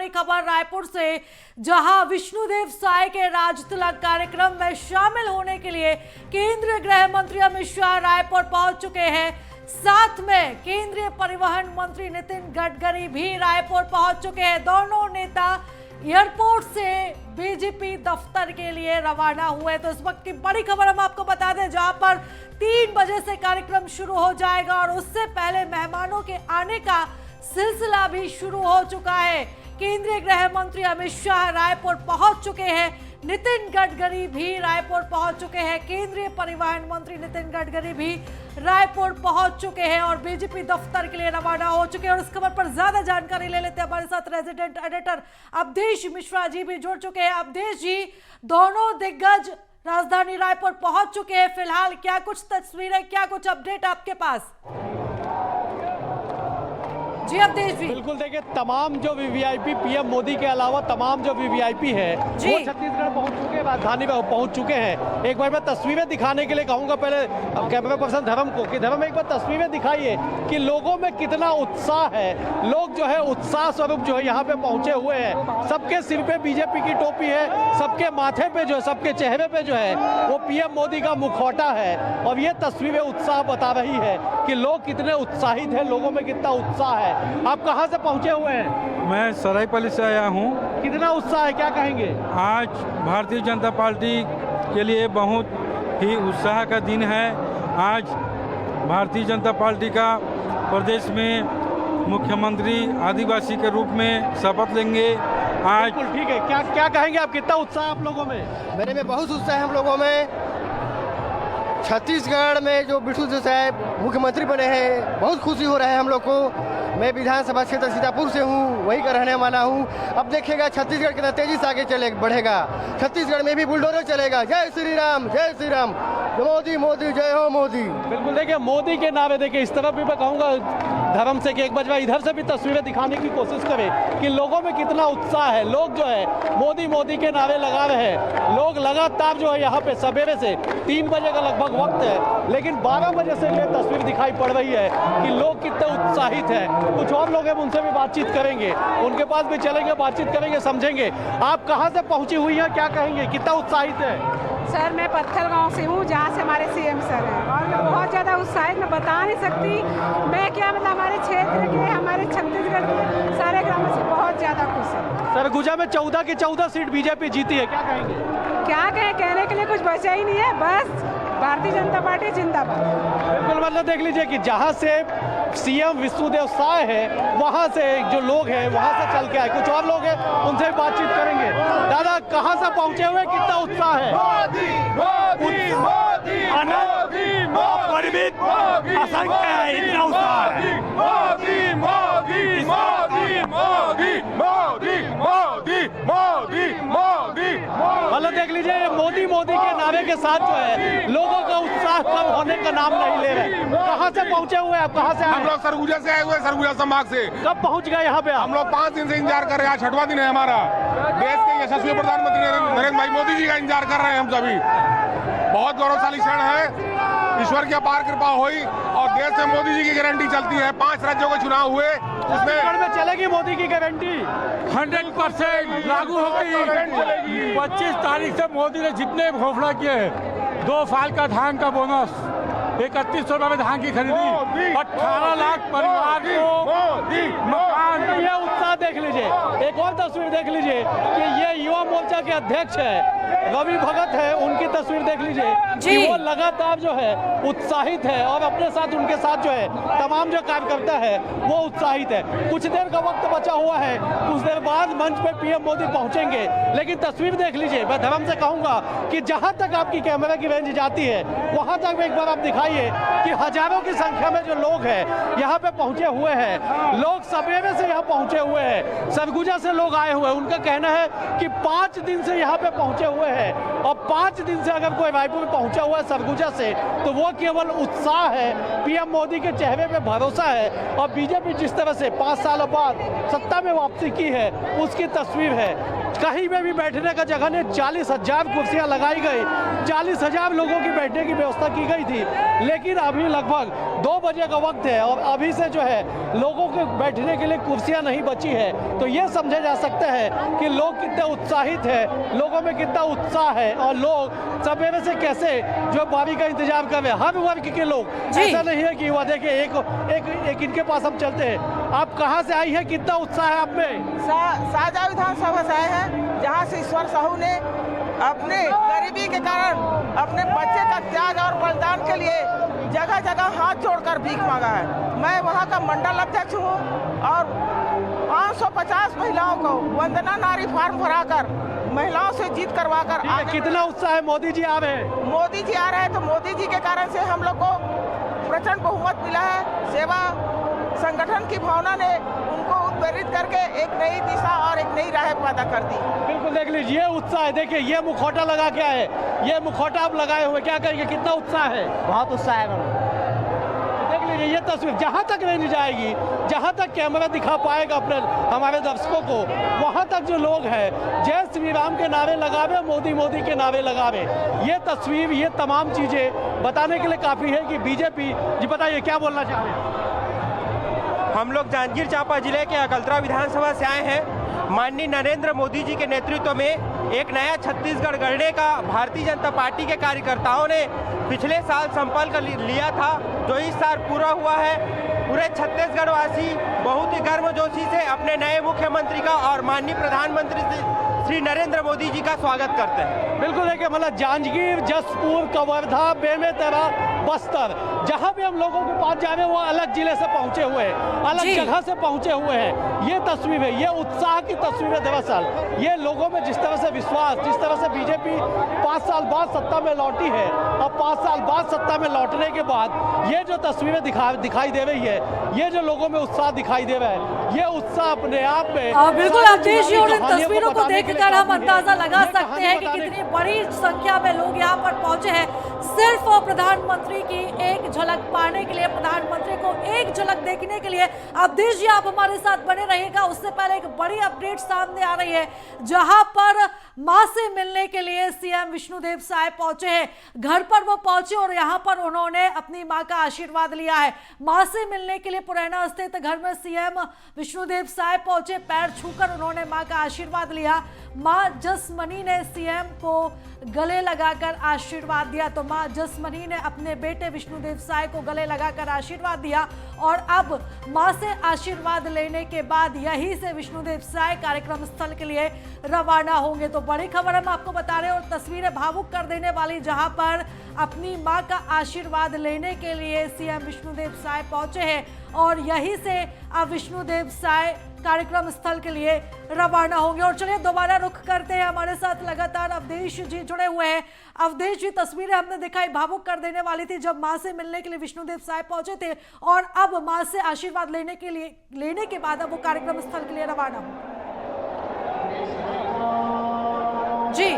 बड़ी खबर रायपुर से, जहां विष्णुदेव साय के राजतिलक कार्यक्रम में शामिल होने के लिए केंद्रीय गृह मंत्री अमित शाह रायपुर पहुंच चुके हैं। साथ में केंद्रीय परिवहन मंत्री नितिन गडकरी भी रायपुर पहुंच चुके हैं। दोनों नेता एयरपोर्ट से बीजेपी दफ्तर के लिए रवाना हुए। तो इस वक्त की बड़ी खबर हम आपको बता दें, जहां पर 3 बजे से कार्यक्रम शुरू हो जाएगा और उससे पहले मेहमानों के आने का सिलसिला भी शुरू हो चुका है। केंद्रीय गृह मंत्री अमित शाह रायपुर पहुंच चुके हैं, नितिन गडकरी भी रायपुर पहुंच चुके हैं, केंद्रीय परिवहन मंत्री नितिन गडकरी भी रायपुर पहुंच चुके हैं और बीजेपी दफ्तर के लिए रवाना हो चुके हैं। और इस खबर पर ज्यादा जानकारी ले लेते हैं, हमारे साथ रेजिडेंट एडिटर अवधेश मिश्रा जी भी जुड़ चुके हैं। अवधेश जी, दोनों दिग्गज राजधानी रायपुर पहुंच चुके हैं। फिलहाल क्या कुछ तस्वीरें, क्या कुछ अपडेट आपके पास? जी अवधेश जी। बिल्कुल, देखिए तमाम जो वीवीआईपी पीएम मोदी के अलावा तमाम जो वीवीआईपी है वो छत्तीसगढ़ पहुंच चुके हैं, राजधानी में पहुंच चुके हैं। एक बार मैं तस्वीरें दिखाने के लिए कहूंगा पहले कैमरा पर्सन धर्म को कि धर्म एक बार तस्वीरें दिखाइए कि लोगों में कितना उत्साह है। लोग जो है उत्साह स्वरूप जो है यहाँ पे पहुंचे हुए हैं। सबके सिर पे बीजेपी की टोपी है, सबके माथे पे जो है, सबके चेहरे पे जो है वो पीएम मोदी का मुखौटा है। और ये तस्वीरें उत्साह बता रही है कि लोग कितने उत्साहित है, लोगों में कितना उत्साह है। आप कहां से पहुंचे हुए हैं? मैं सरायपाली से आया हूं। कितना उत्साह है, क्या कहेंगे? आज भारतीय जनता पार्टी के लिए बहुत ही उत्साह का दिन है। आज भारतीय जनता पार्टी का प्रदेश में मुख्यमंत्री आदिवासी के रूप में शपथ लेंगे। आज बिल्कुल ठीक है, क्या कहेंगे आप, कितना उत्साह है आप लोगों में? मेरे में बहुत उत्साह है हम लोगों में। छत्तीसगढ़ में जो विष्णुदेव साय मुख्यमंत्री बने हैं, बहुत खुशी हो रहा है हम लोग को। मैं विधानसभा क्षेत्र सीतापुर से हूँ, वहीं का रहने वाला हूँ। अब देखिएगा छत्तीसगढ़ कितना तेजी से आगे बढ़ेगा। छत्तीसगढ़ में भी बुलडोजर चलेगा। जय श्री राम, जय श्री राम, मोदी मोदी, जय हो मोदी। बिल्कुल, देखिए मोदी के नारे, देखिए इस तरफ भी मैं कहूँगा धर्म से कि एक बार इधर से भी तस्वीरें दिखाने की कोशिश करें कि लोगों में कितना उत्साह है। लोग जो है मोदी मोदी के नारे लगा रहे हैं। लोग लगातार जो है यहाँ पे सवेरे से 3 बजे का लगभग वक्त है, लेकिन 12 बजे से ये तस्वीर दिखाई पड़ रही है कि लोग कितने उत्साहित हैं। कुछ और लोग हैं, उनसे भी बातचीत करेंगे, उनके पास भी चलेंगे, बातचीत करेंगे, समझेंगे। आप कहाँ से पहुँची हुई हैं, क्या कहेंगे, कितना उत्साहित है? सर मैं पत्थल गांव से हूँ, जहाँ से हमारे सीएम सर हैं, और मैं बहुत ज़्यादा उत्साहित, मैं बता नहीं सकती। मैं क्या मतलब हमारे क्षेत्र के, हमारे छत्तीसगढ़ के सारे ग्रामों से बहुत ज़्यादा खुश है। सरगुजा में 14 की 14 सीट बीजेपी जीती है, क्या कहेंगे? क्या कहें, कहने के लिए कुछ बचा ही नहीं है, बस भारतीय जनता पार्टी जिंदाबाद। बिल्कुल, मतलब देख लीजिए कि जहाँ से सीएम विष्णुदेव साय है, वहाँ से जो लोग हैं वहाँ से चल के आए। कुछ और लोग हैं, उनसे भी बातचीत करेंगे। दादा कहाँ से पहुँचे हुए, कितना उत्साह है? परिमित असंख्य है, इतना उत्साह है। मोदी मोदी मोदी मोदी मोदी मोदी मोदी मोदी। मतलब देख लीजिए ये मोदी मोदी के नारे के साथ जो है लोगों का उत्साह कम होने का नाम नहीं ले रहे। कहाँ से पहुँचे हुए आप, कहाँ से आए? हम लोग सरगुजा से आए हुए, सरगुजा संभाग से। कब पहुँच गए यहाँ पे? हम लोग 5 दिन से इंतजार कर रहे हैं, 6वां दिन है हमारा। देश के यशस्वी प्रधानमंत्री नरेंद्र भाई मोदी जी का इंतजार कर रहे हैं हम सभी। बहुत गौरवशाली क्षण है, ईश्वर की अपार कृपा हुई और देश में मोदी जी की गारंटी चलती है। 5 राज्यों के चुनाव हुए, उसमें में चलेगी मोदी की गारंटी 100% लागू हो गई। 25 तारीख से मोदी ने जितने घोषणा किए हैं, 2 साल का धान का बोनस, 3100 रुपये में धान की खरीदी, 18 लाख परिवार को मकान। ये उत्साह देख लीजिए। एक और तस्वीर देख लीजिए कि ये युवा मोर्चा के अध्यक्ष है रवि भगत है, उनकी तस्वीर देख लीजिए कि वो लगातार जो है उत्साहित है और अपने साथ उनके साथ जो है तमाम जो कार्यकर्ता है वो उत्साहित है। कुछ देर का वक्त बचा हुआ है, कुछ देर बाद मंच पे पीएम मोदी पहुंचेंगे, लेकिन तस्वीर देख लीजिए। मैं धर्म से कहूंगा कि जहां तक आपकी कैमरा की रेंज जाती है वहां तक एक बार आप दिखाइए कि हजारों की संख्या में जो लोग हैं यहाँ पे पहुंचे हुए हैं। लोग सवेरे से यहाँ पहुंचे हुए हैं, सरगुजा से लोग आए हुए हैं। उनका कहना है कि 5 दिन से यहाँ पे पहुंचे हुए हैं और 5 दिन से अगर कोई रायपुर में पहुंचा हुआ है सरगुजा से तो वो केवल उत्साह है, पीएम मोदी के चेहरे पे भरोसा है और बीजेपी जिस तरह से 5 सालों बाद सत्ता में वापसी की है उसकी तस्वीर है। कहीं में भी बैठने का जगह नहीं, 40,000 कुर्सियां लगाई गई, 40,000 लोगों की बैठने की व्यवस्था की गई थी, लेकिन अभी लगभग 2 बजे का वक्त है और अभी से जो है लोगों के बैठने के लिए कुर्सियां नहीं बची पहुंची है, तो ये समझा जा सकता है कि लोग कितने उत्साहित हैं, लोगों में कितना उत्साह है और लोग सवेरे से कैसे जो बावी का इंतजार कर रहे हैं। हम वर्ग के लोग, ऐसा नहीं है कि युवा देखिए एक इनके पास हम चलते हैं। आप कहाँ से आई है, कितना उत्साह है आप में? शाहजहाँ विधानसभा से आए हैं, जहाँ से ईश्वर साहू ने अपने गरीबी के कारण अपने बच्चे का त्याग और बलिदान के लिए जगह जगह हाथ जोड़कर भीख मांगा है। मैं वहाँ का मंडल अध्यक्ष हूँ और 550 महिलाओं को वंदना नारी फार्म भराकर महिलाओं से जीत करवाकर कितना उत्साह है। मोदी जी आ रहे हैं, मोदी जी आ रहे हैं, तो मोदी जी के कारण से हम लोग को प्रचंड बहुमत मिला है। सेवा संगठन की भावना ने उनको उत्प्रेरित करके एक नई दिशा और एक नई राह पैदा कर दी। बिल्कुल देख लीजिए उत्साह है। देखिए ये मुखौटा लगा क्या है, ये मुखौटा आप लगाए हुए, क्या कहेंगे, कितना उत्साह है? बहुत उत्साह है। देख लीजिए ये तस्वीर जहाँ तक नहीं जाएगी, जहाँ तक कैमरा दिखा पाएगा अपने हमारे दर्शकों को, वहाँ तक जो लोग हैं जय श्री राम के नारे लगावे, मोदी मोदी के नारे लगावे। ये तस्वीर, ये तमाम चीजें बताने के लिए काफी है कि बीजेपी जी। बताइए क्या बोलना चाह रहे हैं? हम लोग जांजगीर चांपा जिले के अकलतरा विधानसभा से आए हैं। माननीय नरेंद्र मोदी जी के नेतृत्व में एक नया छत्तीसगढ़ गढ़ने का भारतीय जनता पार्टी के कार्यकर्ताओं ने पिछले साल संकल्प लिया था, जो इस साल पूरा हुआ है। पूरे छत्तीसगढ़ वासी बहुत ही गर्मजोशी से अपने नए मुख्यमंत्री का और माननीय प्रधानमंत्री श्री नरेंद्र मोदी जी का स्वागत करते हैं। बिल्कुल देखिए, मतलब जांजगीर, जसपुर, कवर्धा, बेमेतरा, बस्तर, जहां भी हम लोगों के पास जा रहे हैं वो अलग जिले से पहुंचे हुए हैं, अलग जगह से पहुंचे हुए हैं। ये तस्वीर है, ये उत्साह की तस्वीर है। दरअसल ये लोगों में जिस तरह से विश्वास, जिस तरह से बीजेपी 5 साल बाद सत्ता में लौटी है और 5 साल बाद सत्ता में लौटने के बाद ये जो तस्वीरें दिखाई दे रही है, ये जो लोगों में उत्साह दिखाई दे रहा है, ये उत्साह अपने आप में बिल्कुल अवधेश जी, और इन तस्वीरों को देखकर हम अंदाजा लगा सकते हैं कि कितनी बड़ी संख्या में लोग यहाँ पर पहुंचे हैं सिर्फ प्रधानमंत्री की एक झलक पाने के लिए, प्रधानमंत्री को एक झलक देखने के लिए। अवधेश जी आप हमारे साथ बने रहिएगा। उससे पहले एक बड़ी अपडेट सामने आ रही है, जहां पर मां से मिलने के लिए सीएम विष्णुदेव साय पहुंचे हैं। घर पर वो पहुंचे और यहां पर उन्होंने अपनी मां का आशीर्वाद लिया है। मां से मिलने के लिए पुरैना स्थित घर में सीएम विष्णुदेव साय पहुंचे, पैर छूकर उन्होंने मां का आशीर्वाद लिया। मां जसमनी ने सीएम को गले लगाकर आशीर्वाद दिया, तो मां जसमनी ने अपने बेटे विष्णुदेव साय को गले लगाकर आशीर्वाद दिया और अब मां से आशीर्वाद लेने के बाद यहीं से विष्णुदेव साय कार्यक्रम स्थल के लिए रवाना होंगे। तो बड़ी खबर हम आपको बता रहे हैं और तस्वीरें भावुक कर देने वाली, जहां पर अपनी मां का आशीर्वाद लेने के लिए सीएम विष्णुदेव साय पहुंचे हैं और यहीं से अब विष्णुदेव साय कार्यक्रम स्थल के लिए रवाना होंगे। और चलिए दोबारा रुख करते हैं, हमारे साथ लगातार अवधेश जी जुड़े हुए हैं। अवधेश जी, तस्वीरें हमने दिखाई भावुक कर देने वाली थी जब मां से मिलने के लिए विष्णुदेव साय पहुंचे थे और अब मां से आशीर्वाद लेने के बाद अब वो कार्यक्रम स्थल के लिए रवाना हो। जी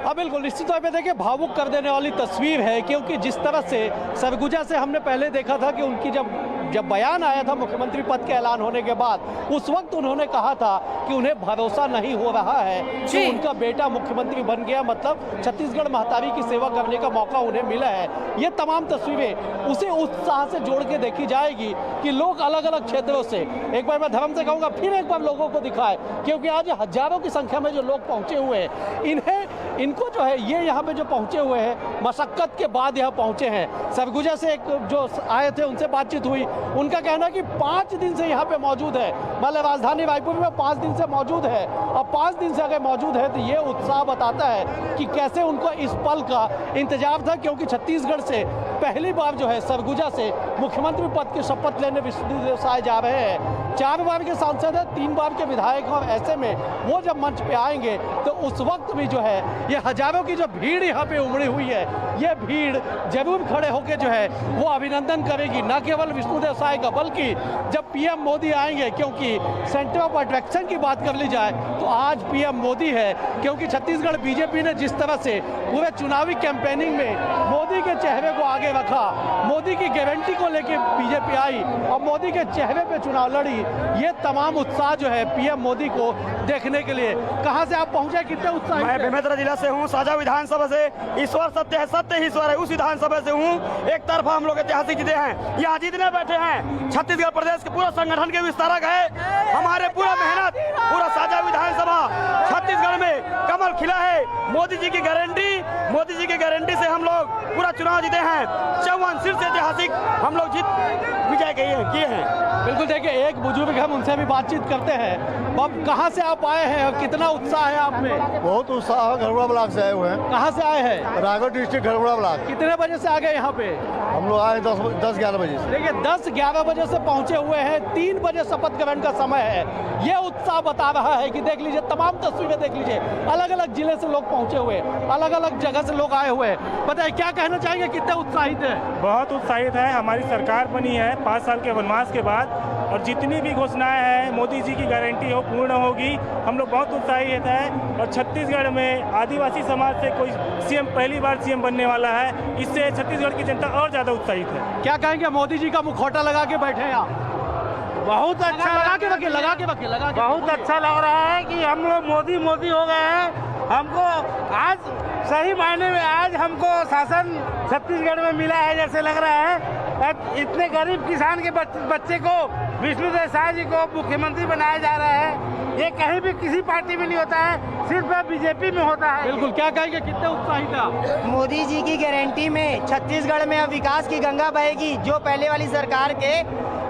हाँ बिल्कुल, निश्चित तौर पे देखिए भावुक कर देने वाली तस्वीर है, क्योंकि जिस तरह से सरगुजा से हमने पहले देखा था कि उनकी जब बयान आया था मुख्यमंत्री पद के ऐलान होने के बाद, उस वक्त उन्होंने कहा था कि उन्हें भरोसा नहीं हो रहा है कि उनका बेटा मुख्यमंत्री बन गया, मतलब छत्तीसगढ़ महतारी की सेवा करने का मौका उन्हें मिला है। ये तमाम तस्वीरें उसे उत्साह से जोड़ के देखी जाएगी कि लोग अलग अलग क्षेत्रों से, एक बार मैं धर्म से कहूँगा, फिर एक बार लोगों को दिखाए, क्योंकि आज हजारों की संख्या में जो लोग पहुँचे हुए हैं, इनको जो है ये यहाँ पे जो पहुँचे हुए हैं मशक्कत के बाद यहाँ पहुँचे हैं। सरगुजा से एक जो आए थे उनसे बातचीत हुई, उनका कहना है कि 5 दिन से यहाँ पे मौजूद है, मतलब राजधानी रायपुर में 5 दिन से मौजूद है और 5 दिन से अगर मौजूद है तो ये उत्साह बताता है कि कैसे उनको इस पल का इंतजार था, क्योंकि छत्तीसगढ़ से पहली बार जो है सरगुजा से मुख्यमंत्री पद की शपथ लेने विष्णुदेव साय जा रहे हैं। 4 बार के सांसद हैं, 3 बार के विधायक हैं और ऐसे में वो जब मंच पे आएंगे तो उस वक्त भी जो है ये हजारों की जो भीड़ यहाँ पे उमड़ी हुई है, ये भीड़ जरूर खड़े होकर जो है वो अभिनंदन करेगी, न केवल विष्णुदेव साय का बल्कि जब पीएम मोदी आएंगे, क्योंकि सेंटर ऑफ अट्रैक्शन की बात कर ली जाए तो आज पीएम मोदी है, क्योंकि छत्तीसगढ़ बीजेपी ने जिस तरह से पूरे चुनावी कैंपेनिंग में मोदी के चेहरे को आगे रखा, मोदी की गारंटी को लेकर बीजेपी आई और मोदी के चेहरे पे चुनाव लड़ी, ये तमाम उत्साह जो है पीएम मोदी को देखने के लिए। कहां से आप पहुंचे, कितने उत्साहित? मैं बेमेतरा जिला से हूँ, साझा विधानसभा से। ईश्वर सत्य है, सत्य ही ईश्वर है, उस विधानसभा से हूँ। एक तरफा हम लोग ऐतिहासिक जीते हैं, यहाँ जीतने बैठे हैं। छत्तीसगढ़ प्रदेश के पूरा संगठन के विस्तारक है, हमारे पूरा मेहनत, पूरा साझा विधानसभा छत्तीसगढ़ में कमल खिला है। मोदी जी की गारंटी से हम लोग पूरा चुनाव जीते हैं। 54 सीट से ऐतिहासिक हम लोग जीत विजय किए हैं। बिल्कुल, देखिए एक बुजुर्ग हम उनसे भी बातचीत करते हैं। अब कहाँ से आप आए हैं और कितना उत्साह है आप में? बहुत उत्साह है, घरगुड़ा ब्लॉक से आए हुए हैं। कहाँ से आए हैं? Raigarh district Gharghoda block. कितने बजे से आ गए यहाँ पे? हम लोग आए 10-11 बजे से। देखिए 10-11 बजे से पहुंचे हुए हैं, 3 बजे शपथ ग्रहण का समय है। ये उत्साह बता रहा है कि देख लीजिए, तमाम तस्वीरें देख लीजिए, अलग अलग जिले से लोग पहुंचे हुए, अलग अलग जगह से लोग आए हुए। बताइए क्या कहना चाहेंगे, कितने उत्साहित है? बहुत उत्साहित है। हमारी सरकार बनी है 5 साल के वनवास के बाद, और जितनी भी घोषणाएं हैं मोदी जी की गारंटी हो पूर्ण होगी। हम लोग बहुत उत्साहित है। और छत्तीसगढ़ में आदिवासी समाज से कोई सीएम पहली बार सीएम बनने वाला है, इससे छत्तीसगढ़ की जनता और ज्यादा उत्साहित है। क्या कहेंगे, मोदी जी का मुखौटा लगा के बैठे हैं आप? बहुत अच्छा लगा के बहुत अच्छा लग रहा है कि हम लोग मोदी हो गए हैं। हमको आज सही मायने में आज हमको शासन छत्तीसगढ़ में मिला है जैसे लग रहा है। इतने गरीब किसान के बच्चे को विष्णुदेव साय जी को मुख्यमंत्री बनाया जा रहा है। ये कहीं भी किसी पार्टी में नहीं होता है, सिर्फ बीजेपी में होता है। बिल्कुल, क्या कहेंगे, कितने उत्साहित आप? मोदी जी की गारंटी में छत्तीसगढ़ में अब विकास की गंगा बहेगी, जो पहले वाली सरकार के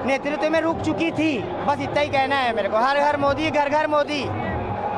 नेतृत्व में रुक चुकी थी। बस इतना ही कहना है मेरे को। हर हर मोदी, घर घर मोदी।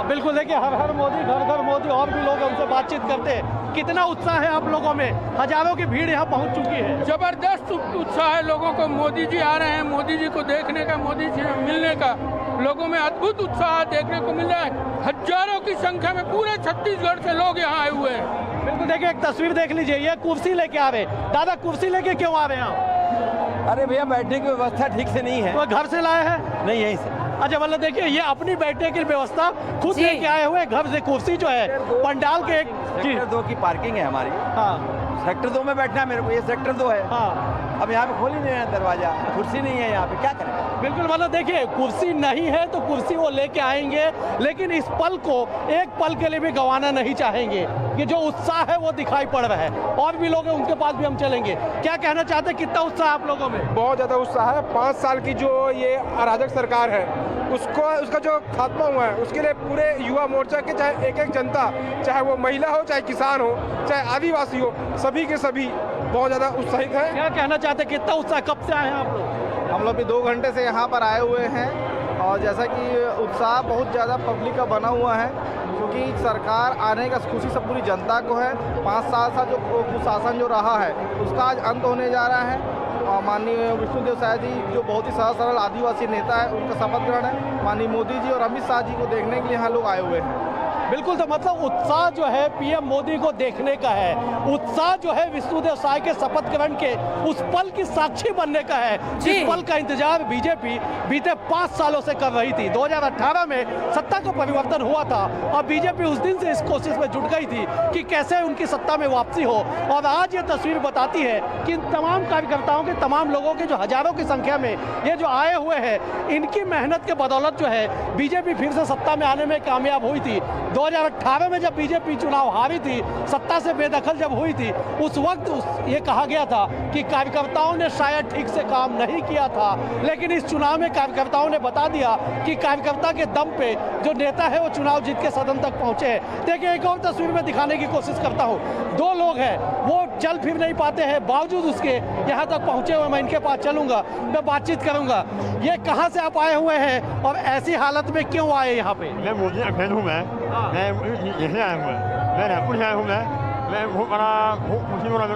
बिल्कुल, देखिए हर हर मोदी, घर घर मोदी। और भी लोग हमसे बातचीत करते हैं। कितना उत्साह है आप लोगों में? हजारों की भीड़ यहाँ पहुँच चुकी है। जबरदस्त उत्साह है लोगों को। मोदी जी आ रहे हैं, मोदी जी को देखने का, मोदी जी से मिलने का। लोगों में अद्भुत उत्साह देखने को मिल रहा है। हजारों की संख्या में पूरे छत्तीसगढ़ से लोग यहाँ आए हुए हैं। बिल्कुल, देखिए एक तस्वीर देख लीजिए, ये कुर्सी लेके आ रहे। दादा, कुर्सी लेके क्यों आ रहे हैं आप? अरे भैया, बैठने की व्यवस्था ठीक से नहीं है। तो घर से लाए हैं? नहीं, यहीं से। अच्छा, मतलब देखिए ये अपनी बैठने की व्यवस्था खुद लेके आए हुए, घर से कुर्सी जो है पंडाल के सेक्टर 2 की पार्किंग है हमारी। हाँ, सेक्टर 2 में बैठना है मेरे को, ये सेक्टर 2 है। हाँ। अब यहाँ पे खोल ही नहीं है दरवाजा, कुर्सी नहीं है यहाँ पे, क्या करें? बिल्कुल, मतलब देखिए कुर्सी नहीं है तो कुर्सी वो लेके आएंगे, लेकिन इस पल को एक पल के लिए भी गंवाना नहीं चाहेंगे। ये जो उत्साह है वो दिखाई पड़ रहा है। और भी लोग हैं, उनके पास भी हम चलेंगे। क्या कहना चाहते हैं, कितना उत्साह आप लोगों में? बहुत ज़्यादा उत्साह है। 5 साल की जो ये अराजक सरकार है उसका जो खात्मा हुआ है, उसके लिए पूरे युवा मोर्चा के, चाहे एक जनता, चाहे वो महिला हो, चाहे किसान हो, चाहे आदिवासी हो, सभी के सभी बहुत ज़्यादा उत्साहित है। क्या कहना चाहते हैं, कितना उत्साह, कब से आए हैं आप लोग? हम लोग भी 2 घंटे से यहाँ पर आए हुए हैं। और जैसा कि उत्साह बहुत ज़्यादा पब्लिक का बना हुआ है, क्योंकि सरकार आने का खुशी सब पूरी जनता को है। 5 साल का जो कुशासन जो रहा है उसका आज अंत होने जा रहा है। और माननीय विष्णुदेव साय जी जो बहुत ही सहज सरल आदिवासी नेता है, उनका शपथ ग्रहण है। माननीय मोदी जी और अमित शाह जी को देखने के लिए यहाँ लोग आए हुए हैं। बिल्कुल, तो मतलब उत्साह जो है पीएम मोदी को देखने का है, उत्साह जो है विष्णुदेव साय के शपथ ग्रहण के उस पल की साक्षी बनने का है। जिस पल का इंतजार बीजेपी बीते 5 सालों से कर रही थी। 2018 में सत्ता का परिवर्तन हुआ था और बीजेपी उस दिन से इस कोशिश में जुट गई थी कि कैसे उनकी सत्ता में वापसी हो। और आज ये तस्वीर बताती है कि तमाम कार्यकर्ताओं के, तमाम लोगों के जो हजारों की संख्या में ये जो आए हुए हैं, इनकी मेहनत के बदौलत जो है बीजेपी फिर से सत्ता में आने में कामयाब हुई थी। 2018 में जब बीजेपी चुनाव हारी थी, सत्ता से बेदखल जब हुई थी, उस वक्त ये कहा गया था कि कार्यकर्ताओं ने शायद ठीक से काम नहीं किया था। लेकिन इस चुनाव में कार्यकर्ताओं ने बता दिया कि कार्यकर्ता के दम पे जो नेता है वो चुनाव जीत के सदन तक पहुंचे हैं। देखिए एक और तस्वीर में दिखाने की कोशिश करता हूँ। 2 लोग हैं, वो चल फिर नहीं पाते हैं, बावजूद उसके यहाँ तक पहुँचे हुए। मैं इनके पास चलूंगा, मैं बातचीत करूंगा। ये कहाँ से आप आए हुए हैं और ऐसी हालत में क्यों आए यहाँ पे? मैं मोदी का फैन हूँ। मैं यहीं आया हूँ, मैं रायपुर से आया हूँ। मैं बहुत बड़ा खुशी हो रहा है,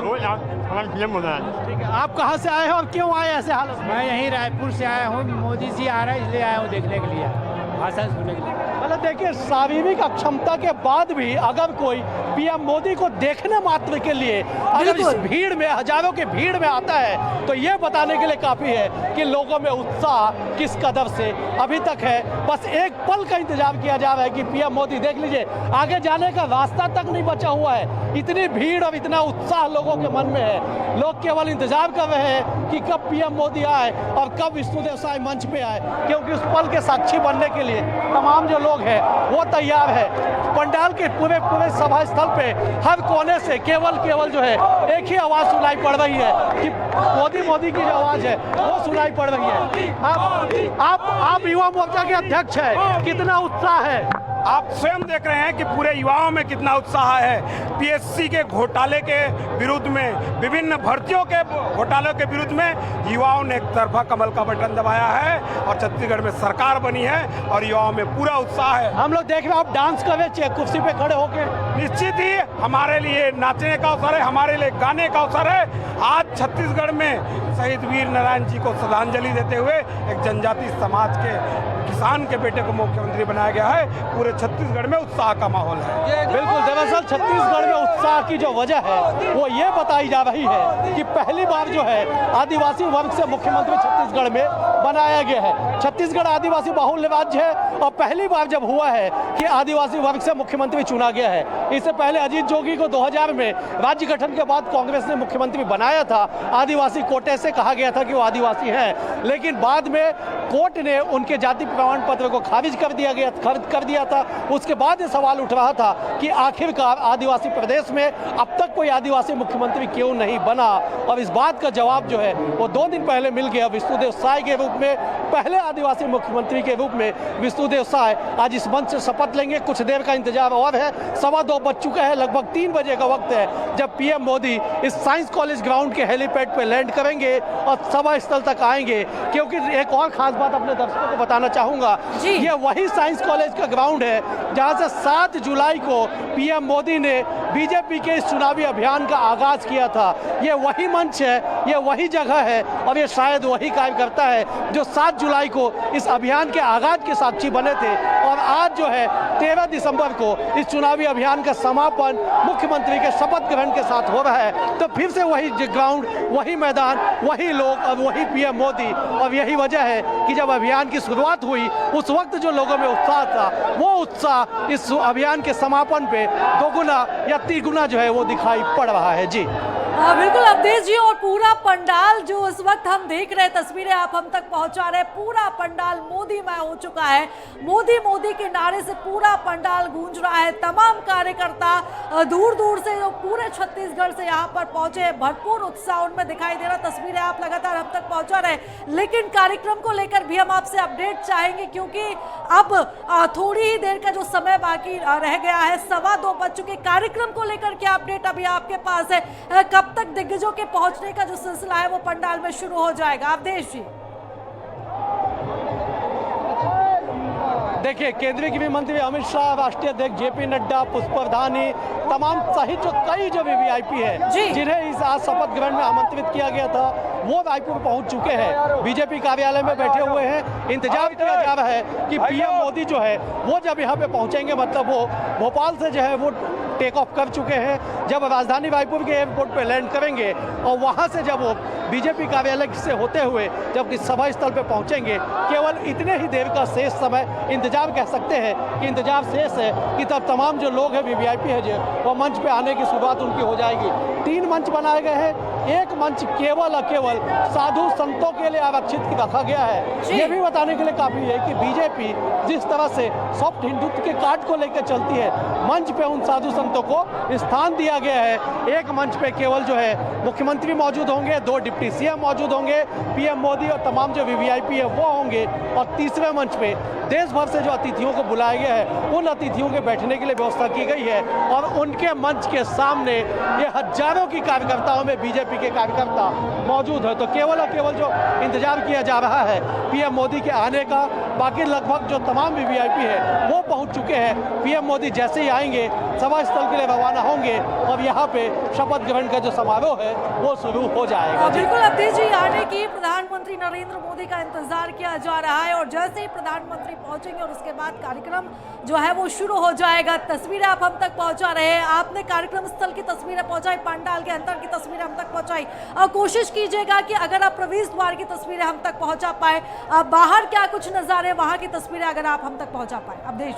हमारे पीएम होना है। ठीक है, आप कहाँ से आए हैं और क्यों आए ऐसे हालत में? मैं यहीं रायपुर से आया हूँ। मोदी जी आ रहे हैं इसलिए आया हूँ, देखने के लिए, भाषण सुनने के लिए। मतलब देखिए शारीरिक अक्षमता के बाद भी अगर कोई पीएम मोदी को देखने मात्र के लिए अगर इस भीड़ में, हजारों की भीड़ में आता है तो ये बताने के लिए काफी है कि लोगों में उत्साह किस कदर से अभी तक है। बस एक पल का इंतजार किया जा रहा है कि पीएम मोदी, देख लीजिए आगे जाने का रास्ता तक नहीं बचा हुआ है, इतनी भीड़ और इतना उत्साह लोगों के मन में है। लोग केवल इंतजार कर रहे हैं कि कब पीएम मोदी आए और कब विष्णुदेव साय मंच पे आए, क्योंकि उस पल के साक्षी बनने के लिए तमाम जो लोग हैं वो तैयार है। पंडाल के पूरे सभा स्थल पे हर कोने से केवल जो है एक ही आवाज सुनाई पड़ रही है कि मोदी की जो आवाज है वो सुनाई पड़ रही है। आप युवा मोर्चा के अध्यक्ष हैं, कितना उत्साह है? आप स्वयं देख रहे हैं कि पूरे युवाओं में कितना उत्साह है। पीएससी के घोटाले के विरुद्ध में, विभिन्न भर्तियों के घोटालों के विरुद्ध में युवाओं ने एक तरफा कमल का बटन दबाया है और छत्तीसगढ़ में सरकार बनी है और युवाओं में पूरा उत्साह है। हम लोग देख रहे हैं आप डांस कर रहे हैं कुर्सी पे खड़े होके। निश्चित ही हमारे लिए नाचने का अवसर है, हमारे लिए गाने का अवसर है। आज छत्तीसगढ़ में शहीद वीर नारायण जी को श्रद्धांजलि देते हुए एक जनजाति समाज के किसान के बेटे को मुख्यमंत्री बनाया गया है। पूरे छत्तीसगढ़ में उत्साह का माहौल है। बिल्कुल, दरअसल छत्तीसगढ़ में उत्साह की जो वजह है वो ये बताई जा रही है कि पहली बार जो है आदिवासी वर्ग से मुख्यमंत्री छत्तीसगढ़ में बनाया गया है। छत्तीसगढ़ आदिवासी बाहुल्य राज्य है और पहली बार जब हुआ है कि आदिवासी वर्ग से मुख्यमंत्री चुना गया है। इससे पहले अजीत जोगी को 2000 में राज्य गठन के बाद कांग्रेस ने मुख्यमंत्री बनाया था। आदिवासी कोटे से कहा गया था कि वो आदिवासी हैं, लेकिन बाद में कोर्ट ने उनके जाति प्रमाण पत्र को खारिज कर दिया था। उसके बाद ये सवाल उठ रहा था कि आखिरकार आदिवासी प्रदेश में अब तक कोई आदिवासी मुख्यमंत्री क्यों नहीं बना, और इस बात का जवाब जो है वो 2 दिन पहले मिल गया। विष्णुदेव साय के रूप में, पहले आदिवासी मुख्यमंत्री के रूप में विष्णुदेव साय आज इस मंच से शपथ लेंगे। कुछ देर का इंतजार और है, 2:15 बज चुका है, लगभग 3 बजे का वक्त है जब पीएम मोदी इस साइंस कॉलेज ग्राउंड के हेलीपैड पे लैंड करेंगे और सभा स्थल तक आएंगे। क्योंकि एक और खास बात अपने दर्शकों को बताना चाहूंगा, ये वही साइंस कॉलेज का ग्राउंड है जहां से 7 जुलाई को पीएम मोदी ने बीजेपी के इस चुनावी अभियान का आगाज किया था। ये वही मंच है, ये वही जगह है और ये शायद वही कार्यकर्ता है जो 7 जुलाई को इस अभियान के आगाज के साक्षी बने थे। और आज जो है 13 दिसंबर को इस चुनावी अभियान का समापन मुख्यमंत्री के शपथ ग्रहण के साथ हो रहा है। तो फिर से वही ग्राउंड, वही मैदान, वही लोग और वही पीएम मोदी। और यही वजह है कि जब अभियान की शुरुआत हुई उस वक्त जो लोगों में उत्साह था वो उत्साह इस अभियान के समापन पे 2 गुना या 3 गुना जो है वो दिखाई पड़ रहा है। जी बिल्कुल अवधेश जी, और पूरा पंडाल जो इस वक्त हम देख रहे हैं, तस्वीरें आप हम तक पहुंचा रहे हैं, पूरा पंडाल मोदीमय हो चुका है। मोदी मोदी के नारे से पूरा पंडाल गूंज रहा है। तमाम कार्यकर्ता दूर दूर से जो पूरे छत्तीसगढ़ से यहाँ पर पहुंचे हैं, भरपूर उत्साह उनमें दिखाई दे रहा। तस्वीरें आप लगातार हम तक पहुंचा रहे हैं, लेकिन कार्यक्रम को लेकर भी हम आपसे अपडेट चाहेंगे क्योंकि अब थोड़ी ही देर का जो समय बाकी रह गया है, 2:15 बज चुके। कार्यक्रम को लेकर क्या अपडेट अभी आपके पास है? कब तक दिग्गजों के पहुंचने का जो सिलसिला है वो पंडाल में शुरू हो जाएगा? अवधेश जी, देखिए, केंद्रीय गृह मंत्री अमित शाह, राष्ट्रीय अध्यक्ष जेपी नड्डा, पुष्परधानी, तमाम सहित जो कई जो वीवीआईपी है जिन्हें इस आज शपथ ग्रहण में आमंत्रित किया गया था वो रायपुर पहुंच चुके हैं, बीजेपी कार्यालय में बैठे हुए हैं। इंतजार किया जा रहा है कि पीएम मोदी जो है वो जब यहाँ पे पहुंचेंगे, मतलब वो भोपाल से जो है वो टेक ऑफ कर चुके हैं। जब राजधानी रायपुर के एयरपोर्ट पे लैंड करेंगे और वहां से जब वो बीजेपी कार्यालय से होते हुए जब इस सभा स्थल पे पहुंचेंगे, केवल इतने ही देर का शेष समय इंतजार कह सकते हैं कि इंतजार शेष है कि तब तमाम जो लोग हैं वीवीआईपी है जो वो मंच पे आने की शुरुआत उनकी हो जाएगी। 3 मंच बनाए गए हैं। एक मंच केवल साधु संतों के लिए आरक्षित रखा गया है। ये भी बताने के लिए काफी है कि बीजेपी जिस तरह से सॉफ्ट हिंदुत्व के कार्ड को लेकर चलती है, मंच पे उन साधु संतों को स्थान दिया गया है। एक मंच पे केवल जो है मुख्यमंत्री मौजूद होंगे, 2 डिप्टी सीएम मौजूद होंगे, पीएम मोदी और तमाम जो वीवीआईपी है वो होंगे, और तीसरे मंच पे देश भर से जो अतिथियों को बुलाया गया है उन अतिथियों के बैठने के लिए व्यवस्था की गई है। और उनके मंच के सामने ये हजारों की कार्यकर्ताओं में बीजेपी के कार्यकर्ता मौजूद है। तो केवल और केवल जो इंतजार किया जा रहा है पीएम मोदी के आने का, बाकी लगभग जो तमाम वीवीआईपी है वो पहुंच चुके हैं। पीएम मोदी जैसे ही आएंगे सभा स्थल के लिए रवाना होंगे और यहाँ पे शपथ ग्रहण का जो समारोह है वो शुरू हो जाएगा। बिल्कुल अवधेश जी, आने की प्रधानमंत्री नरेंद्र मोदी का इंतजार किया जा रहा है और जैसे ही प्रधानमंत्री पहुंचेंगे और उसके बाद कार्यक्रम जो है वो शुरू हो जाएगा। तस्वीरें आप हम तक पहुंचा रहे हैं, आपने कार्यक्रम स्थल की तस्वीरें पहुंचाई, पंडाल के अंदर की तस्वीरें हम तक पहुंचाई। और कोशिश कीजिएगा कि अगर आप प्रवेश द्वार की तस्वीरें हम तक पहुंचा पाए, बाहर क्या कुछ नजारे वहां की तस्वीरें अगर आप हम तक पहुंचा पाए। अवधेश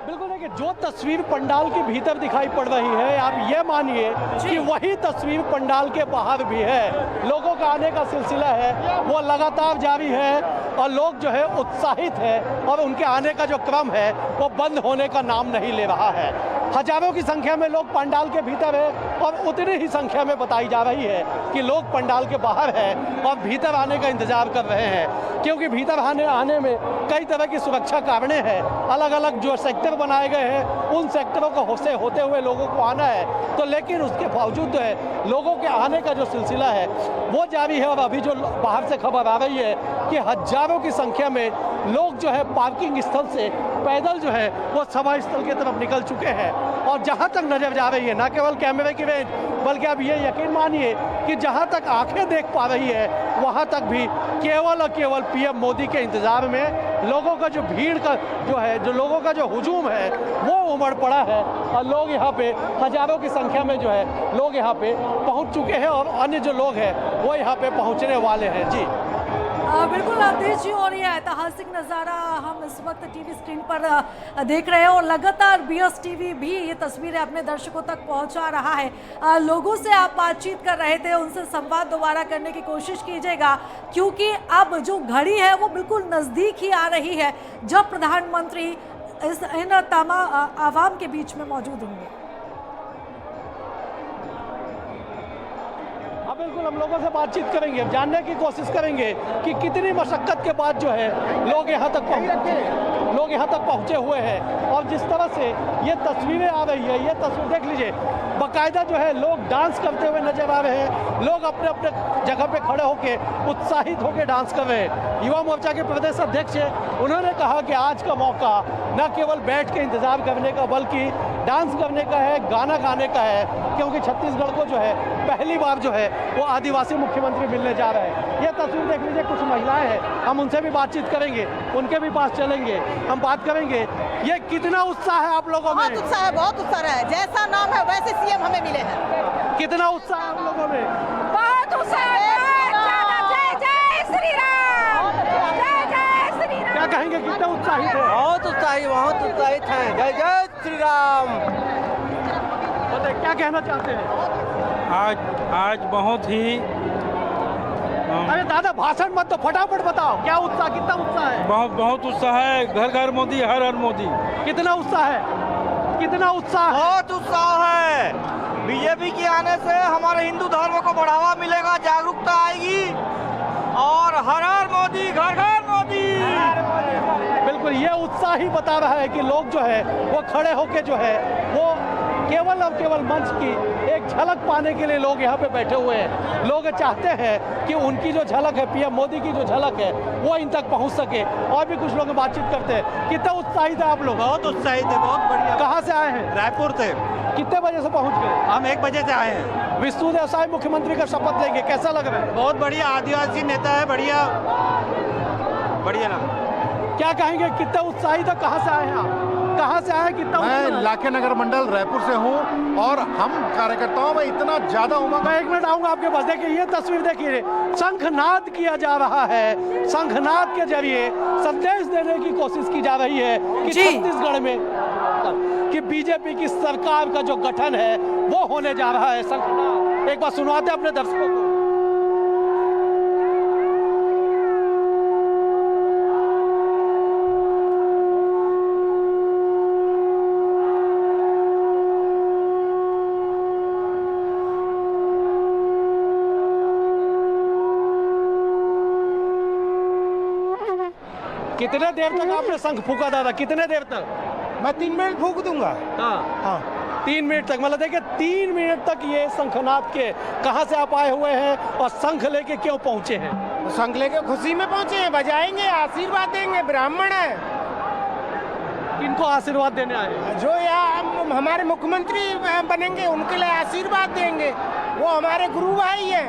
बिल्कुल देखिए, जो तस्वीर पंडाल के भीतर दिखाई पड़ रही है आप ये मानिए कि वही तस्वीर पंडाल के बाहर भी है। लोगों का आने का सिलसिला है वो लगातार जारी है और लोग जो है उत्साहित है और उनके आने का जो क्रम है वो बंद होने का नाम नहीं ले रहा है। हजारों की संख्या में लोग पंडाल के भीतर है और उतनी ही संख्या में बताई जा रही है कि लोग पंडाल के बाहर है और भीतर आने का इंतजार कर रहे हैं, क्योंकि भीतर आने में कई तरह की सुरक्षा कारणें हैं। अलग अलग जो सेक्टर बनाए गए हैं उन सेक्टरों को होते हुए लोगों को आना है, तो लेकिन उसके बावजूद जो है लोगों के आने का जो सिलसिला है वो जारी है। और अभी जो बाहर से खबर आ रही है कि हजारों की संख्या में लोग जो है पार्किंग स्थल से पैदल जो है वो सभा स्थल की तरफ निकल चुके हैं। और जहां तक नजर जा रही है, न केवल कैमरे की रेंज बल्कि आप ये यकीन मानिए कि जहां तक आंखें देख पा रही है वहां तक भी केवल और केवल पीएम मोदी के इंतजार में लोगों का जो भीड़ का जो है, जो लोगों का जो हुजूम है वो उमड़ पड़ा है। और लोग यहाँ पे हजारों की संख्या में जो है लोग यहाँ पे पहुंच चुके हैं और अन्य जो लोग हैं वो यहाँ पे पहुंचने वाले हैं। जी बिल्कुल अवधेश जी, और ये ऐतिहासिक नज़ारा हम इस वक्त टीवी स्क्रीन पर देख रहे हैं और लगातार बीएस टीवी भी ये तस्वीरें अपने दर्शकों तक पहुंचा रहा है। लोगों से आप बातचीत कर रहे थे, उनसे संवाद दोबारा करने की कोशिश कीजिएगा, क्योंकि अब जो घड़ी है वो बिल्कुल नज़दीक ही आ रही है जब प्रधानमंत्री इन तमाम आवाम के बीच में मौजूद होंगे। बिल्कुल हम लोगों से बातचीत करेंगे, जानने की कोशिश करेंगे कि कितनी मशक्कत के बाद जो है लोग यहाँ तक पहुँचे हुए हैं। और जिस तरह से ये तस्वीरें आ रही है, ये तस्वीर देख लीजिए, बाकायदा जो है लोग डांस करते हुए नजर आ रहे हैं। लोग अपने अपने जगह पे खड़े होके उत्साहित होकर डांस कर रहे हैं। युवा मोर्चा के प्रदेश अध्यक्ष उन्होंने कहा कि आज का मौका न केवल बैठ के इंतजार करने का बल्कि डांस करने का है, गाना गाने का है, क्योंकि छत्तीसगढ़ को जो है पहली बार जो है वो आदिवासी मुख्यमंत्री मिलने जा रहे हैं। ये तस्वीर देख लीजिए, कुछ महिलाएं हैं, हम उनसे भी बातचीत करेंगे, उनके भी पास चलेंगे, हम बात करेंगे। ये कितना उत्साह है आप लोगों में? बहुत उत्साह है, बहुत उत्साह है। जैसा नाम है वैसे सीएम हमें मिले हैं। कितना उत्साह है आप लोगों में? बहुत उत्साह है। जय जय श्री राम, जय जय श्री राम। क्या कहेंगे, कितना उत्साहित है? बहुत उत्साहित हैं। जय जय श्री राम। क्या कहना चाहते हैं? आज बहुत ही अरे दादा भाषण मत तो फटाफट बताओ, क्या उत्साह, कितना उत्साह है? बहुत उत्साह है। घर घर मोदी, हर हर मोदी। कितना उत्साह है? कितना उत्साह? बहुत उत्साह है। बीजेपी के आने से हमारे हिंदू धर्म को बढ़ावा मिलेगा, जागरूकता आएगी और हर हर मोदी, घर घर मोदी। बिल्कुल, ये उत्साह ही बता रहा है कि लोग जो है वो खड़े होके जो है वो केवल और केवल मंच की एक झलक पाने के लिए लोग यहाँ पे बैठे हुए हैं। लोग चाहते हैं कि उनकी जो झलक है, पीएम मोदी की जो झलक है वो इन तक पहुँच सके। और भी कुछ लोग बातचीत करते हैं। कितना उत्साहित है आप लोग? बहुत उत्साहित है, बहुत बढ़िया। कहाँ से आए हैं? रायपुर से। कितने बजे से पहुँच गए? हम 1 बजे से आए हैं। विष्णुदेव साय मुख्यमंत्री का शपथ लेंगे, कैसा लग रहा है? बहुत बढ़िया, आदिवासी नेता है, बढ़िया बढ़िया ना। क्या कहेंगे, कितना उत्साहित है? कहाँ से आए हैं आप? कहाँ से आए? कितना? मैं लाखे नगर मंडल रायपुर से हूँ और हम कार्यकर्ताओं में इतना ज्यादा उमंग। मैं 1 मिनट आऊंगा आपके पास। देखिए ये तस्वीर देखिए, शंखनाद किया जा रहा है। शंखनाद के जरिए संदेश देने की कोशिश की जा रही है कि छत्तीसगढ़ में कि बीजेपी की सरकार का जो गठन है वो होने जा रहा है। शंखनाद एक बार सुनवाते अपने दर्शकों को। कितने देर तक आपने शंख फूका दादा? कितने देर तक? मैं 3 मिनट फूक दूंगा। हाँ 3 मिनट तक। मतलब देखिए 3 मिनट तक ये शंखनाद के। कहाँ से आप आए हुए हैं और शंख लेके क्यों पहुंचे हैं? संग लेके खुशी में पहुंचे हैं, बजाएंगे, आशीर्वाद देंगे, ब्राह्मण है। किनको आशीर्वाद देने आए? जो यहाँ हमारे मुख्यमंत्री बनेंगे उनके लिए आशीर्वाद देंगे, वो हमारे गुरु भाई हैं।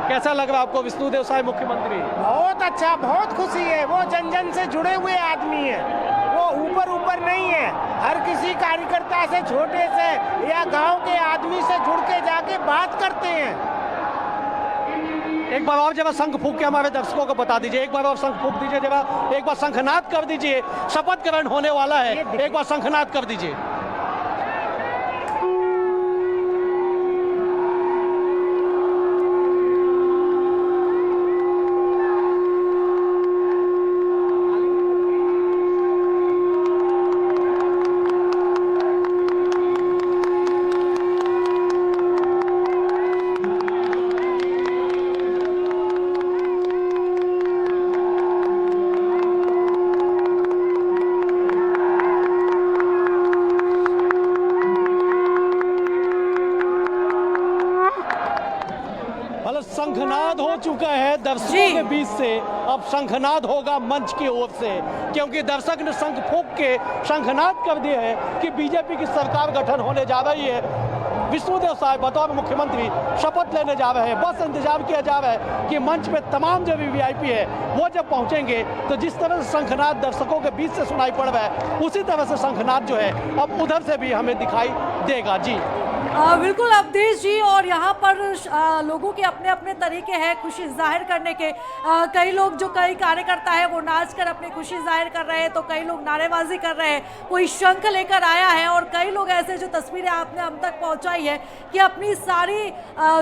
कैसा लग रहा है आपको विष्णुदेव साय मुख्यमंत्री? बहुत अच्छा, बहुत खुशी है। वो जन जन से जुड़े हुए आदमी है, वो ऊपर नहीं है। हर किसी कार्यकर्ता से, छोटे से या गांव के आदमी से जुड़ के जाके बात करते हैं। एक बार और जरा शंख फूंक के हमारे दर्शकों को बता दीजिए, एक बार और शंख फूंक दीजिए, जरा एक बार शंखनाद कर दीजिए। शपथ ग्रहण होने वाला है, एक बार शंखनाद कर दीजिए। शंखनाद हो चुका है दर्शकों के बीच से, अब शंखनाद होगा मंच की ओर से, क्योंकि दर्शक ने शंख फूंक के शंखनाद कर दिया है कि बीजेपी की सरकार गठन होने जा रही है। विष्णुदेव साय बतौर मुख्यमंत्री शपथ लेने जा रहे हैं। बस इंतजार किया जा रहा है कि मंच पे तमाम जो भी वीआईपी है वो जब पहुंचेंगे तो जिस तरह से शंखनाद दर्शकों के बीच से सुनाई पड़ रहा है, उसी तरह से शंखनाद जो है अब उधर से भी हमें दिखाई देगा। जी बिल्कुल अवधेश जी, और यहाँ पर लोगों के अपने अपने तरीके हैं खुशी जाहिर करने के। कई लोग, जो कई कार्यकर्ता है वो नाच कर अपनी खुशी जाहिर कर रहे हैं, तो कई लोग नारेबाजी कर रहे हैं, कोई शंख लेकर आया है, और कई लोग ऐसे जो तस्वीरें आपने हम तक पहुँचाई है कि अपनी सारी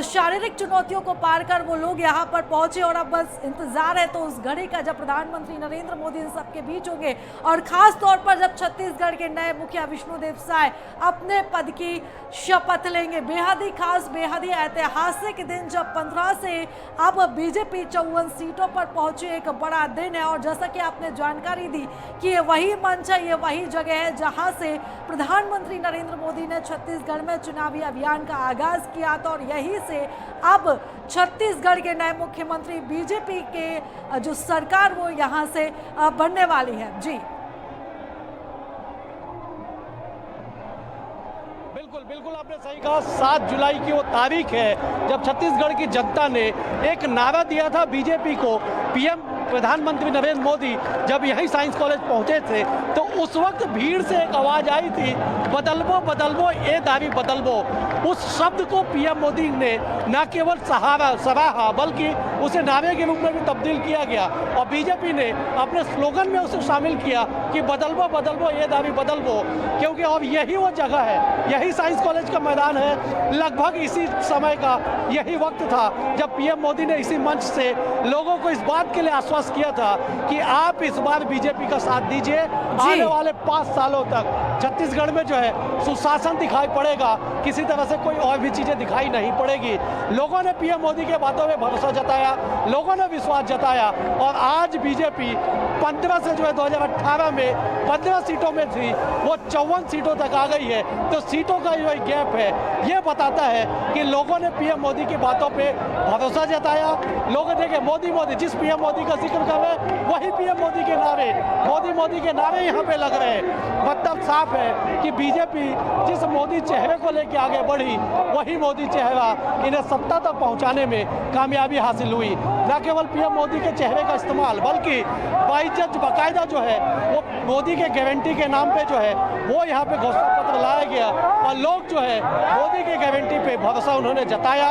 शारीरिक चुनौतियों को पार कर वो लोग यहाँ पर पहुँचे, और अब बस इंतजार है तो उस घड़ी का जब प्रधानमंत्री नरेंद्र मोदी इन सबके बीच होंगे, और ख़ास तौर पर जब छत्तीसगढ़ के नए मुखिया विष्णुदेव साय अपने पद की शपथ लेंगे। बेहद ही खास, बेहद ही ऐतिहासिक दिन, जब 15 से अब बीजेपी 54 सीटों पर पहुंचे, एक बड़ा दिन है। और जैसा कि आपने जानकारी दी कि ये वही मंच है, ये वही जगह है जहां से प्रधानमंत्री नरेंद्र मोदी ने छत्तीसगढ़ में चुनावी अभियान का आगाज किया था, और यहीं से अब छत्तीसगढ़ के नए मुख्यमंत्री बीजेपी के जो सरकार वो यहां से बनने वाली है। जी बिल्कुल आपने सही कहा। 7 जुलाई की वो तारीख है जब छत्तीसगढ़ की जनता ने एक नारा दिया था बीजेपी को। पीएम प्रधानमंत्री नरेंद्र मोदी जब यहीं साइंस कॉलेज पहुंचे थे तो उस वक्त भीड़ से एक आवाज आई थी, बदलबो बदलबो ए दारी बदलबो। उस शब्द को पीएम मोदी ने न केवल सराहा बल्कि उसे नारे के रूप में भी तब्दील किया गया, और बीजेपी ने अपने स्लोगन में उसे शामिल किया कि बदलबो बदलबो ए दारी बदलबो। क्योंकि अब यही वो जगह है, यही साइंस कॉलेज का मैदान है। लगभग इसी समय का यही वक्त था जब पीएम मोदी ने इसी मंच से लोगों को इस बात के लिए आश्वस्त किया था कि आप इस बार बीजेपी का साथ दीजिए। आने वाले 5 सालों तक छत्तीसगढ़ में जो है सुशासन दिखाई पड़ेगा, किसी तरह से कोई और भी चीजें दिखाई नहीं पड़ेगी। लोगों ने पीएम मोदी के बातों में भरोसा जताया, लोगों ने विश्वास जताया, और आज बीजेपी 15 से जो है 2018 में 15 सीटों में थी, वो 54 सीटों तक आ गई है। तो सीटों का जो गैप है ये बताता है कि लोगों ने पीएम मोदी की बातों पे भरोसा जताया। लोगों ने मोदी मोदी, जिस पीएम मोदी का जिक्र कर रहे हैं वही पीएम मोदी के नारे, मोदी के नारे यहाँ पे लग रहे हैं। मतलब साफ है कि बीजेपी जिस मोदी चेहरे को लेके आगे बढ़ी, वही मोदी चेहरा इन्हें सत्ता तक पहुँचाने में कामयाबी हासिल हुई। न केवल पीएम मोदी के चेहरे का इस्तेमाल, बल्कि बाकायदा जो है वो मोदी के गारंटी के नाम पे जो है वो यहाँ पे घोषणा पत्र लाया गया, और लोग जो है मोदी की गारंटी पे भरोसा उन्होंने जताया।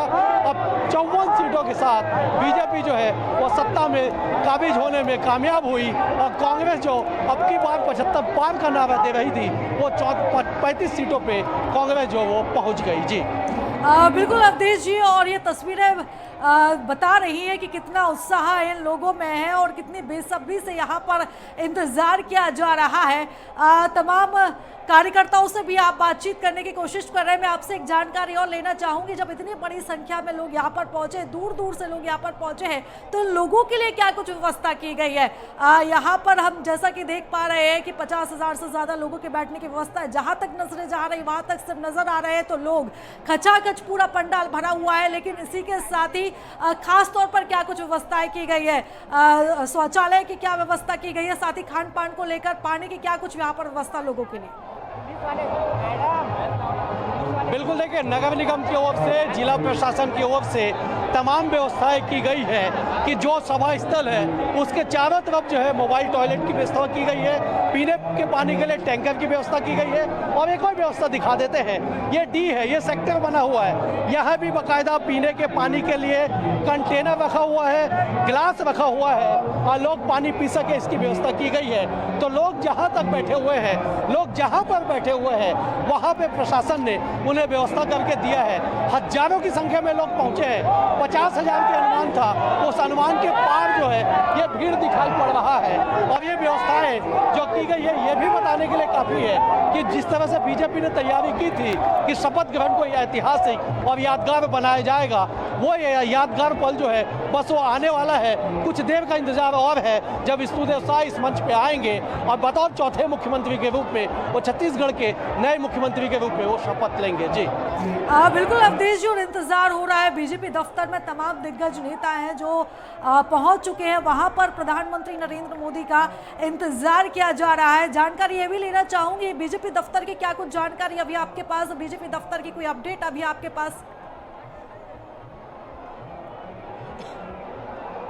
अब 54 सीटों के साथ बीजेपी जो है वो सत्ता में काबिज होने में कामयाब हुई, और कांग्रेस जो अब की बार 75 पार का नारा दे रही थी, वो 35 सीटों पे कांग्रेस जो वो पहुंच गई। जी बिल्कुल अवधेश जी, और ये तस्वीरें बता रही है कि कितना उत्साह इन लोगों में है और कितनी बेसब्री से यहाँ पर इंतज़ार किया जा रहा है। तमाम कार्यकर्ताओं से भी आप बातचीत करने की कोशिश कर रहे हैं। मैं आपसे एक जानकारी और लेना चाहूँगी, जब इतनी बड़ी संख्या में लोग यहाँ पर पहुँचे, दूर दूर से लोग यहाँ पर पहुँचे हैं, तो लोगों के लिए क्या कुछ व्यवस्था की गई है? यहाँ पर हम जैसा कि देख पा रहे हैं कि 50,000 से ज़्यादा लोगों के बैठने की व्यवस्था है। जहाँ तक नजरें जा रही वहाँ तक सिर्फ नज़र आ रहे हैं तो लोग, खचाखच पूरा पंडाल भरा हुआ है। लेकिन इसी के साथ ही की खास तौर पर क्या कुछ व्यवस्थाएं की गई है, शौचालय की क्या व्यवस्था की गई है, साथ ही खान पान को लेकर पानी की क्या कुछ यहाँ पर व्यवस्था लोगों के लिए? बिल्कुल, देखिए नगर निगम की ओर से, जिला प्रशासन की ओर से तमाम व्यवस्थाएं की गई है कि जो सभा स्थल है उसके चारों तरफ जो है मोबाइल टॉयलेट की व्यवस्था की गई है, पीने के पानी के लिए टैंकर की व्यवस्था की गई है। और एक और व्यवस्था दिखा देते हैं, ये डी है, ये सेक्टर बना हुआ है, यहाँ भी बाकायदा पीने के पानी के लिए कंटेनर रखा हुआ है, गिलास रखा हुआ है और लोग पानी पी सके इसकी व्यवस्था की गई है। तो लोग जहाँ तक बैठे हुए हैं, लोग जहाँ पर बैठे हुए हैं वहाँ पे प्रशासन ने उन्हें व्यवस्था करके दिया है। हजारों की संख्या में लोग पहुँचे हैं, 50,000 के अनुमान था, उस अनुमान के पार जो है ये भीड़ दिखाई पड़ रहा है। और ये व्यवस्थाएं जो की गई है ये भी बताने के लिए काफ़ी है कि जिस तरह से बीजेपी ने तैयारी की थी कि शपथ ग्रहण को ऐतिहासिक और यादगार बनाया जाएगा, वो यादगार पल जो है बस वो आने वाला है। कुछ देर का इंतजार और है जब विष्णुदेव साय इस मंच पे आएंगे और बतौर चौथे मुख्यमंत्री के रूप में वो छत्तीसगढ़ के नए मुख्यमंत्री के रूप में वो शपथ लेंगे। जी बिल्कुल अवधेश जी, और इंतजार हो रहा है। बीजेपी दफ्तर में तमाम दिग्गज नेता हैं जो पहुंच चुके हैं, वहां पर प्रधानमंत्री नरेंद्र मोदी का इंतजार किया जा रहा है। जानकारी ये भी लेना चाहूंगी, बीजेपी दफ्तर की क्या कुछ जानकारी अभी आपके पास, बीजेपी दफ्तर की कोई अपडेट अभी आपके पास?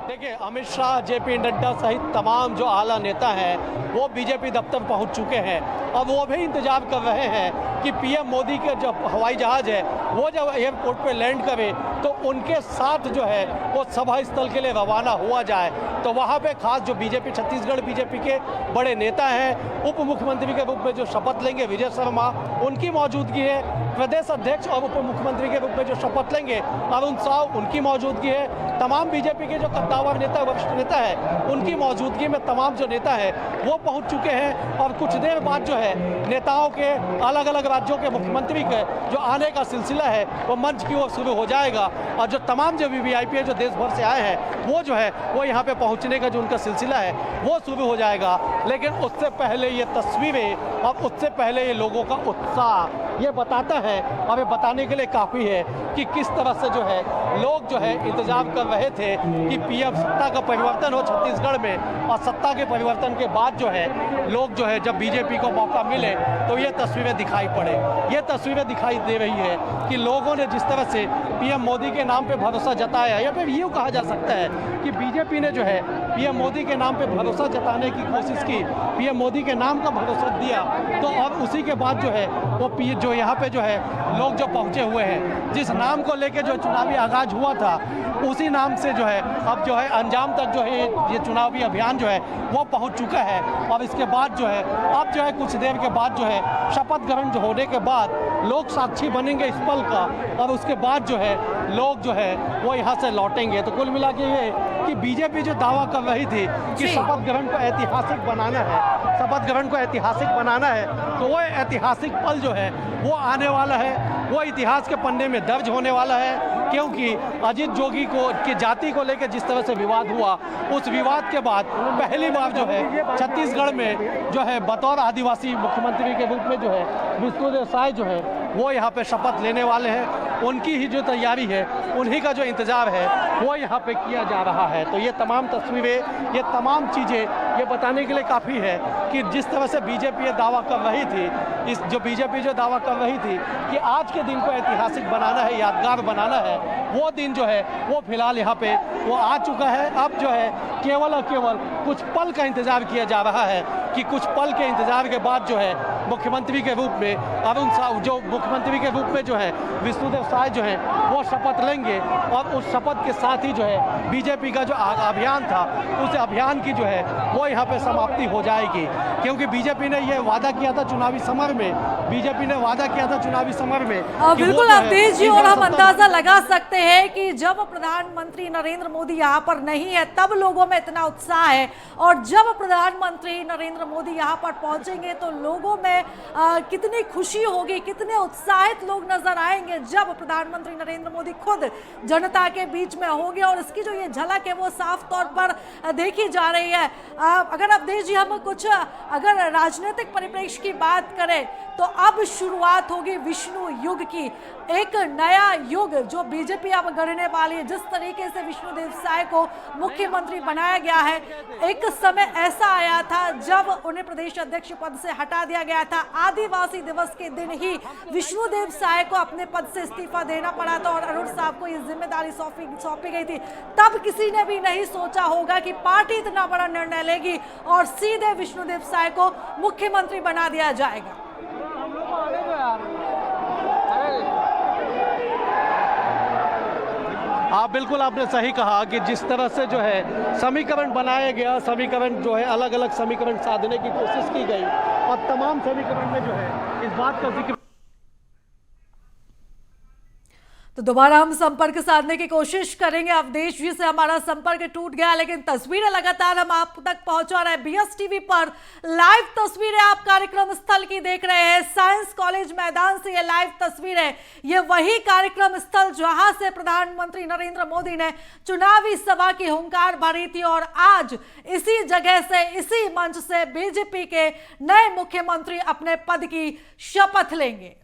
देखिए, अमित शाह, जेपी नड्डा सहित तमाम जो आला नेता हैं वो बीजेपी दफ्तर पहुंच चुके हैं। अब वो भी इंतजार कर रहे हैं कि पीएम मोदी के जो हवाई जहाज है वो जब एयरपोर्ट पे लैंड करे तो उनके साथ जो है वो सभा स्थल के लिए रवाना हुआ जाए। तो वहाँ पे खास जो बीजेपी छत्तीसगढ़ बीजेपी के बड़े नेता हैं, उप मुख्यमंत्री के रूप में जो शपथ लेंगे विजय शर्मा, उनकी मौजूदगी है। प्रदेश अध्यक्ष और उप मुख्यमंत्री के रूप में जो शपथ लेंगे अरुण साव, उनकी मौजूदगी है। तमाम बीजेपी के जो कद्दावर नेता, वरिष्ठ नेता है, उनकी मौजूदगी में तमाम जो नेता है वो पहुंच चुके हैं। और कुछ देर बाद जो है नेताओं के, अलग अलग राज्यों के मुख्यमंत्री के जो आने का सिलसिला है वो मंच की ओर शुरू हो जाएगा। और जो तमाम जो वीवीआईपी जो देश भर से आए हैं वो जो है वो यहाँ पे पहुँचने का जो उनका सिलसिला है वो शुरू हो जाएगा। लेकिन उससे पहले ये तस्वीरें और उससे पहले ये लोगों का उत्साह ये बताता है और ये बताने के लिए काफ़ी है कि किस तरह से जो है लोग जो है इंतजार कर रहे थे कि पीएम सत्ता का परिवर्तन हो छत्तीसगढ़ में। और सत्ता के परिवर्तन के बाद जो है लोग जो है जब बीजेपी को मौका मिले तो ये तस्वीरें दिखाई पड़े। ये तस्वीरें दिखाई दे रही है कि लोगों ने जिस तरह से पीएम मोदी के नाम पे भरोसा जताया, या फिर यूँ कहा जा सकता है कि बीजेपी ने जो है पीएम मोदी के नाम पे भरोसा जताने की कोशिश की, पीएम मोदी के नाम का भरोसा दिया। तो और उसी के बाद जो है वो जो यहाँ पे जो है लोग जो पहुँचे हुए हैं, जिस नाम को लेके जो चुनावी आगाज हुआ था उसी नाम से जो है अब जो है अंजाम तक जो है ये चुनावी अभियान जो है वो पहुंच चुका है। और इसके बाद जो है अब जो है कुछ देर के बाद जो है शपथ ग्रहण होने के बाद लोग साक्षी बनेंगे इस पल का, और उसके बाद जो है लोग जो है वो यहाँ से लौटेंगे। तो कुल मिला के ये कि बीजेपी जो दावा कर रही थी कि शपथ ग्रहण को ऐतिहासिक बनाना है, शपथ ग्रहण को ऐतिहासिक बनाना है, तो वो ऐतिहासिक पल जो है वो आने वाला है, वो इतिहास के पन्ने में दर्ज होने वाला है। क्योंकि अजीत जोगी की जाति को लेकर जिस तरह से विवाद हुआ, उस विवाद के बाद पहली बार जो है छत्तीसगढ़ में जो है बतौर आदिवासी मुख्यमंत्री के रूप में जो है विष्णुदेव साय जो है वो यहाँ पे शपथ लेने वाले हैं। उनकी ही जो तैयारी है, उन्हीं का जो इंतजार है वो यहाँ पे किया जा रहा है। तो ये तमाम तस्वीरें, ये तमाम चीज़ें ये बताने के लिए काफ़ी है कि जिस तरह से बीजेपी ये दावा कर रही थी, इस जो बीजेपी जो दावा कर रही थी कि आज के दिन को ऐतिहासिक बनाना है, यादगार बनाना है, वो दिन जो है वो फिलहाल यहाँ पे वो आ चुका है। अब जो है केवल और केवल कुछ पल का इंतजार किया जा रहा है कि कुछ पल के इंतजार के बाद जो है मुख्यमंत्री के रूप में अरुण साव, जो मुख्यमंत्री के रूप में जो है विष्णुदेव साय जो है वो शपथ लेंगे। और उस शपथ के साथ ही जो है बीजेपी का जो अभियान था उस अभियान की जो है वो यहाँ पे समाप्ति हो जाएगी। क्योंकि बीजेपी ने ये वादा किया था चुनावी समर में, बीजेपी ने वादा किया था चुनावी समर में। बिल्कुल अवधेश जी, और हम अंदाजा लगा सकते हैं कि जब प्रधानमंत्री नरेंद्र मोदी यहाँ पर नहीं है तब लोगों में इतना उत्साह है, और जब प्रधानमंत्री नरेंद्र मोदी यहाँ पर पहुंचेंगे तो लोगों में कितनी खुशी होगी, कितने उत्साहित लोग नजर आएंगे जब प्रधानमंत्री नरेंद्र मोदी खुद जनता के बीच में होंगे। और इसकी जो ये झलक है वो साफ तौर पर देखी जा रही है। अगर अवधेश जी हम कुछ अगर राजनीतिक परिप्रेक्ष्य की बात करें तो अब शुरुआत होगी विष्णु युग की, एक नया युग जो बीजेपी अब गढ़ने वाली है। जिस तरीके से विष्णुदेव साय को मुख्यमंत्री बनाया गया है, एक समय ऐसा आया था जब उन्हें प्रदेश अध्यक्ष पद से हटा दिया गया था। आदिवासी दिवस के दिन ही विष्णुदेव साय को अपने पद से इस्तीफा देना पड़ा था और अरुण साहब को ये जिम्मेदारी सौंपी गई थी। तब किसी ने भी नहीं सोचा होगा कि पार्टी इतना बड़ा निर्णय लेगी और सीधे विष्णुदेव साय को मुख्यमंत्री बना दिया जाएगा। आप बिल्कुल आपने सही कहा कि जिस तरह से जो है समीकरण बनाया गया, समीकरण जो है अलग अलग समीकरण साधने की कोशिश की गई और तमाम समीकरण में जो है इस बात का जिक्र। तो दोबारा हम संपर्क साधने की कोशिश करेंगे। अवधेश जी से हमारा संपर्क टूट गया, लेकिन तस्वीरें लगातार हम आप तक पहुंचा रहे हैं। बीएस टीवी पर लाइव तस्वीरें आप कार्यक्रम स्थल की देख रहे हैं। साइंस कॉलेज मैदान से ये लाइव तस्वीरें, ये वही कार्यक्रम स्थल जहां से प्रधानमंत्री नरेंद्र मोदी ने चुनावी सभा की हुंकार भरी थी और आज इसी जगह से, इसी मंच से बीजेपी के नए मुख्यमंत्री अपने पद की शपथ लेंगे।